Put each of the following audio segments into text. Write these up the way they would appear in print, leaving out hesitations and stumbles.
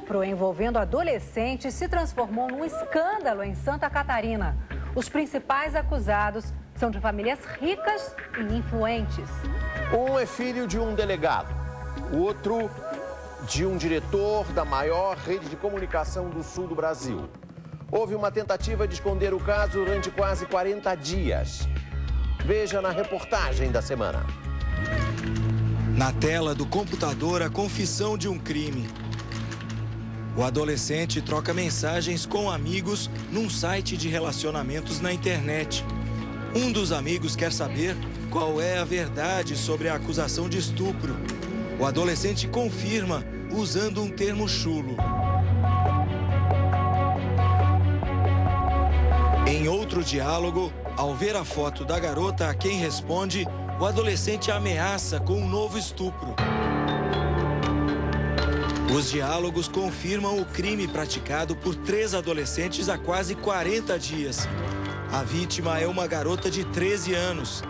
estupro envolvendo adolescentes se transformou num escândalo em Santa Catarina. Os principais acusados são de famílias ricas e influentes. Um é filho de um delegado, o outro de um diretor da maior rede de comunicação do sul do Brasil. Houve uma tentativa de esconder o caso durante quase 40 dias. Veja na reportagem da semana. Na tela do computador, a confissão de um crime. O adolescente troca mensagens com amigos num site de relacionamentos na internet. Um dos amigos quer saber qual é a verdade sobre a acusação de estupro. O adolescente confirma usando um termo chulo. Em outro diálogo, ao ver a foto da garota a quem responde, o adolescente ameaça com um novo estupro. Os diálogos confirmam o crime praticado por 3 adolescentes há quase 40 dias. A vítima é uma garota de 13 anos.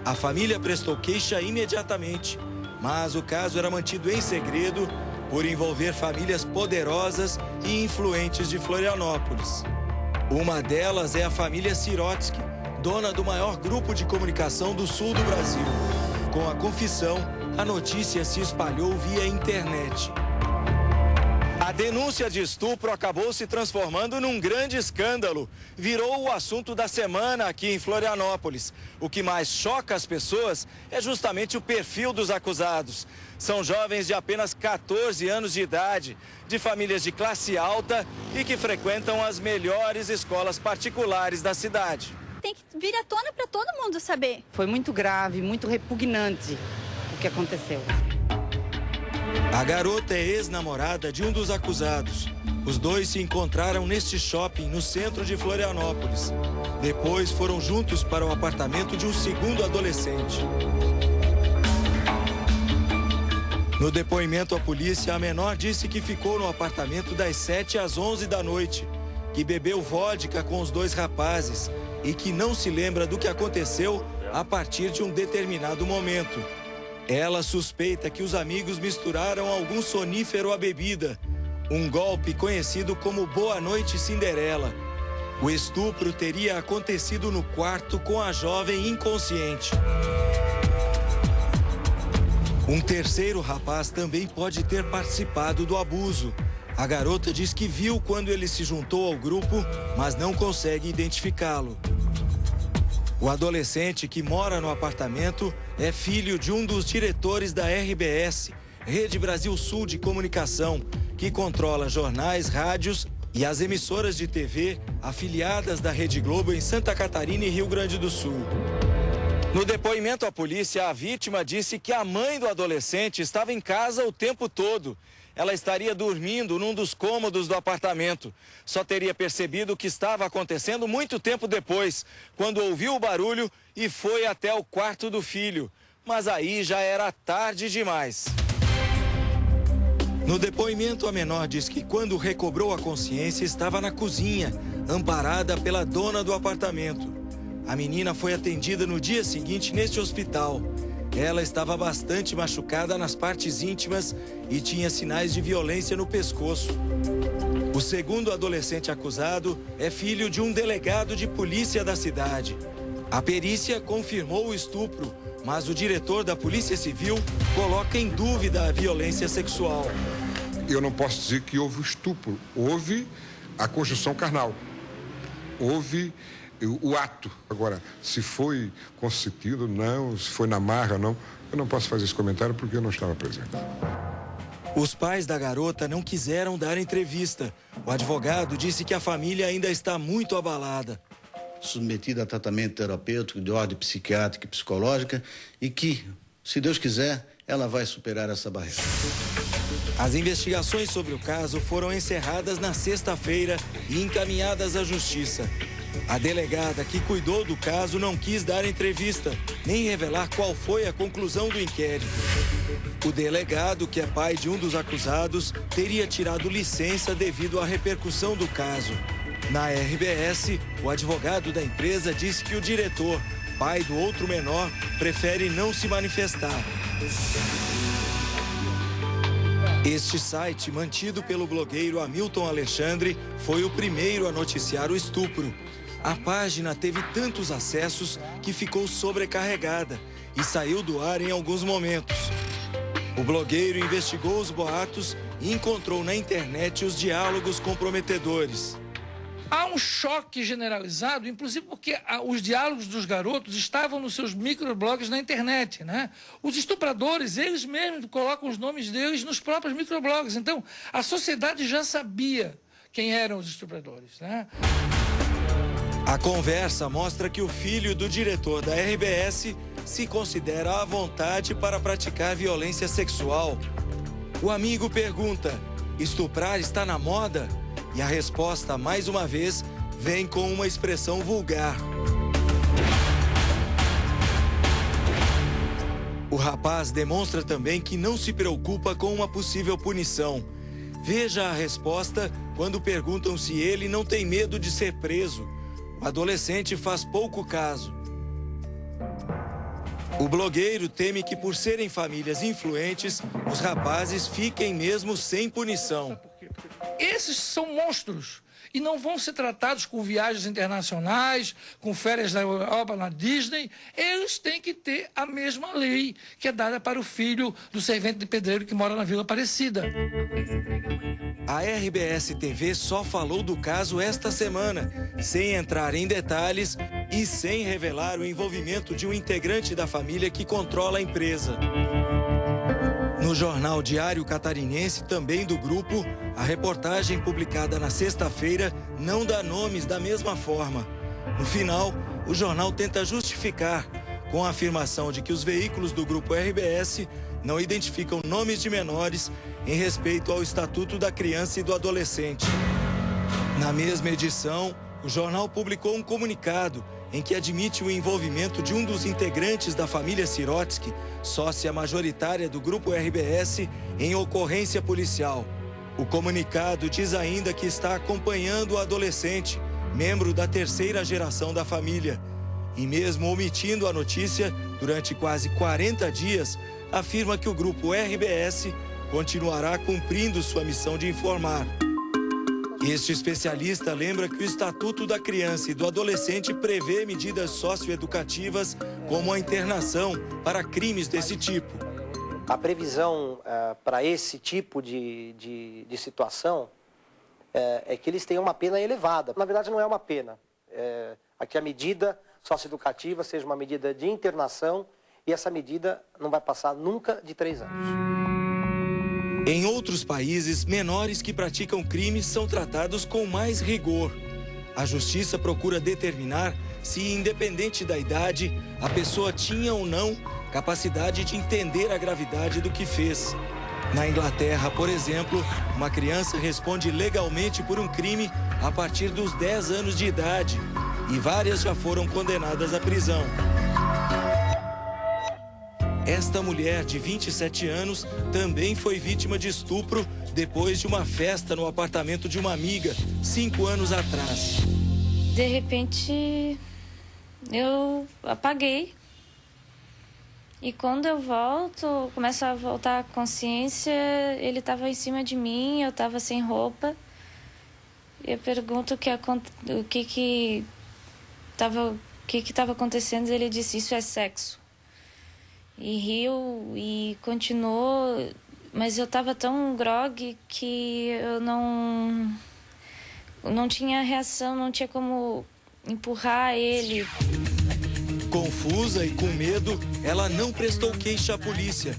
A família prestou queixa imediatamente, mas o caso era mantido em segredo por envolver famílias poderosas e influentes de Florianópolis. Uma delas é a família Sirotsky, dona do maior grupo de comunicação do sul do Brasil. Com a confissão, a notícia se espalhou via internet. A denúncia de estupro acabou se transformando num grande escândalo. Virou o assunto da semana aqui em Florianópolis. O que mais choca as pessoas é justamente o perfil dos acusados. São jovens de apenas 14 anos de idade, de famílias de classe alta e que frequentam as melhores escolas particulares da cidade. Tem que vir à tona para todo mundo saber. Foi muito grave, muito repugnante o que aconteceu. A garota é ex-namorada de um dos acusados. Os dois se encontraram neste shopping no centro de Florianópolis. Depois foram juntos para o apartamento de um segundo adolescente. No depoimento à polícia, a menor disse que ficou no apartamento das 7 às 11 da noite, que bebeu vodka com os 2 rapazes e que não se lembra do que aconteceu a partir de um determinado momento. Ela suspeita que os amigos misturaram algum sonífero à bebida, um golpe conhecido como Boa Noite Cinderela. O estupro teria acontecido no quarto com a jovem inconsciente. Um terceiro rapaz também pode ter participado do abuso. A garota diz que viu quando ele se juntou ao grupo, mas não consegue identificá-lo. O adolescente que mora no apartamento é filho de um dos diretores da RBS, Rede Brasil Sul de Comunicação, que controla jornais, rádios e as emissoras de TV afiliadas da Rede Globo em Santa Catarina e Rio Grande do Sul. No depoimento à polícia, a vítima disse que a mãe do adolescente estava em casa o tempo todo. Ela estaria dormindo num dos cômodos do apartamento. Só teria percebido o que estava acontecendo muito tempo depois, quando ouviu o barulho e foi até o quarto do filho. Mas aí já era tarde demais. No depoimento, a menor diz que quando recobrou a consciência estava na cozinha, amparada pela dona do apartamento. A menina foi atendida no dia seguinte neste hospital. Ela estava bastante machucada nas partes íntimas e tinha sinais de violência no pescoço. O segundo adolescente acusado é filho de um delegado de polícia da cidade. A perícia confirmou o estupro, mas o diretor da Polícia Civil coloca em dúvida a violência sexual. Eu não posso dizer que houve estupro, houve a conjunção carnal, houve o ato. Agora, se foi consentido, não, se foi na marra, não, eu não posso fazer esse comentário porque eu não estava presente. Os pais da garota não quiseram dar entrevista. O advogado disse que a família ainda está muito abalada. Submetida a tratamento terapêutico de ordem psiquiátrica e psicológica e que, se Deus quiser, ela vai superar essa barreira. As investigações sobre o caso foram encerradas na sexta-feira e encaminhadas à justiça. A delegada que cuidou do caso não quis dar entrevista, nem revelar qual foi a conclusão do inquérito. O delegado, que é pai de um dos acusados, teria tirado licença devido à repercussão do caso. Na RBS, o advogado da empresa disse que o diretor, pai do outro menor, prefere não se manifestar. Este site, mantido pelo blogueiro Hamilton Alexandre, foi o primeiro a noticiar o estupro. A página teve tantos acessos que ficou sobrecarregada e saiu do ar em alguns momentos. O blogueiro investigou os boatos e encontrou na internet os diálogos comprometedores. Há um choque generalizado, inclusive porque os diálogos dos garotos estavam nos seus microblogs na internet, né? Os estupradores, eles mesmos colocam os nomes deles nos próprios microblogs. Então, a sociedade já sabia quem eram os estupradores, né? A conversa mostra que o filho do diretor da RBS se considera à vontade para praticar violência sexual. O amigo pergunta: estuprar está na moda? E a resposta, mais uma vez, vem com uma expressão vulgar. O rapaz demonstra também que não se preocupa com uma possível punição. Veja a resposta quando perguntam se ele não tem medo de ser preso. O adolescente faz pouco caso. O blogueiro teme que, por serem famílias influentes, os rapazes fiquem mesmo sem punição. Esses são monstros e não vão ser tratados com viagens internacionais, com férias na Europa, na Disney. Eles têm que ter a mesma lei que é dada para o filho do servente de pedreiro que mora na Vila Aparecida. A RBS TV só falou do caso esta semana, sem entrar em detalhes e sem revelar o envolvimento de um integrante da família que controla a empresa. No jornal Diário Catarinense, também do grupo, a reportagem publicada na sexta-feira não dá nomes da mesma forma. No final, o jornal tenta justificar com a afirmação de que os veículos do grupo RBS não identificam nomes de menores em respeito ao Estatuto da Criança e do Adolescente. Na mesma edição, o jornal publicou um comunicado em que admite o envolvimento de um dos integrantes da família Sirotsky, sócia majoritária do grupo RBS, em ocorrência policial. O comunicado diz ainda que está acompanhando o adolescente, membro da terceira geração da família. E mesmo omitindo a notícia, durante quase 40 dias, afirma que o grupo RBS continuará cumprindo sua missão de informar. Este especialista lembra que o Estatuto da Criança e do Adolescente prevê medidas socioeducativas como a internação para crimes desse tipo. A previsão para esse tipo de situação é que eles tenham uma pena elevada. Na verdade, não é uma pena. É que a medida socioeducativa seja uma medida de internação e essa medida não vai passar nunca de 3 anos. Em outros países, menores que praticam crimes são tratados com mais rigor. A justiça procura determinar se, independente da idade, a pessoa tinha ou não capacidade de entender a gravidade do que fez. Na Inglaterra, por exemplo, uma criança responde legalmente por um crime a partir dos 10 anos de idade e várias já foram condenadas à prisão. Esta mulher de 27 anos também foi vítima de estupro depois de uma festa no apartamento de uma amiga, 5 anos atrás. De repente, eu apaguei. E quando eu volto, começo a voltar a consciência, ele estava em cima de mim, eu estava sem roupa. Eu pergunto o que estava acontecendo, ele disse: isso é sexo. E riu e continuou, mas eu estava tão grogue que eu não tinha reação, não tinha como empurrar ele. Confusa e com medo, ela não prestou queixa à polícia.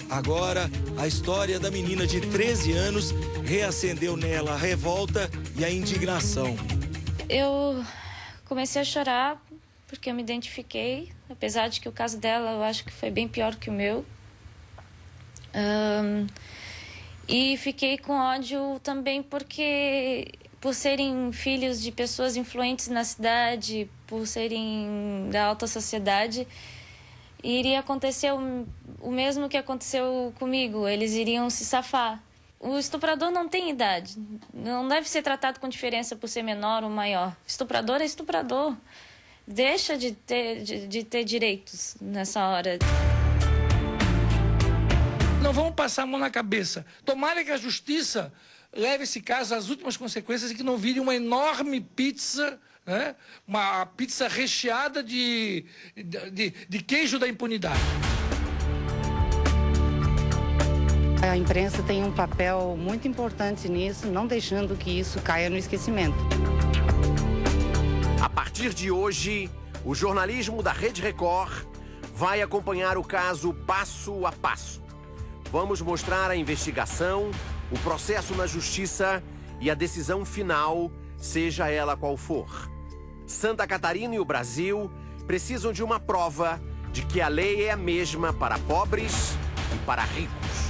Agora, a história da menina de 13 anos reacendeu nela a revolta e a indignação. Eu comecei a chorar porque eu me identifiquei, apesar de que o caso dela eu acho que foi bem pior que o meu. E fiquei com ódio também porque, por serem filhos de pessoas influentes na cidade, por serem da alta sociedade, iria acontecer o mesmo que aconteceu comigo, eles iriam se safar. O estuprador não tem idade, não deve ser tratado com diferença por ser menor ou maior. Estuprador é estuprador. Deixa de ter direitos nessa hora. Não vamos passar a mão na cabeça. Tomara que a justiça leve esse caso às últimas consequências e que não vire uma enorme pizza, né? Uma pizza recheada de queijo da impunidade. A imprensa tem um papel muito importante nisso, não deixando que isso caia no esquecimento. A partir de hoje, o jornalismo da Rede Record vai acompanhar o caso passo a passo. Vamos mostrar a investigação, o processo na justiça e a decisão final, seja ela qual for. Santa Catarina e o Brasil precisam de uma prova de que a lei é a mesma para pobres e para ricos.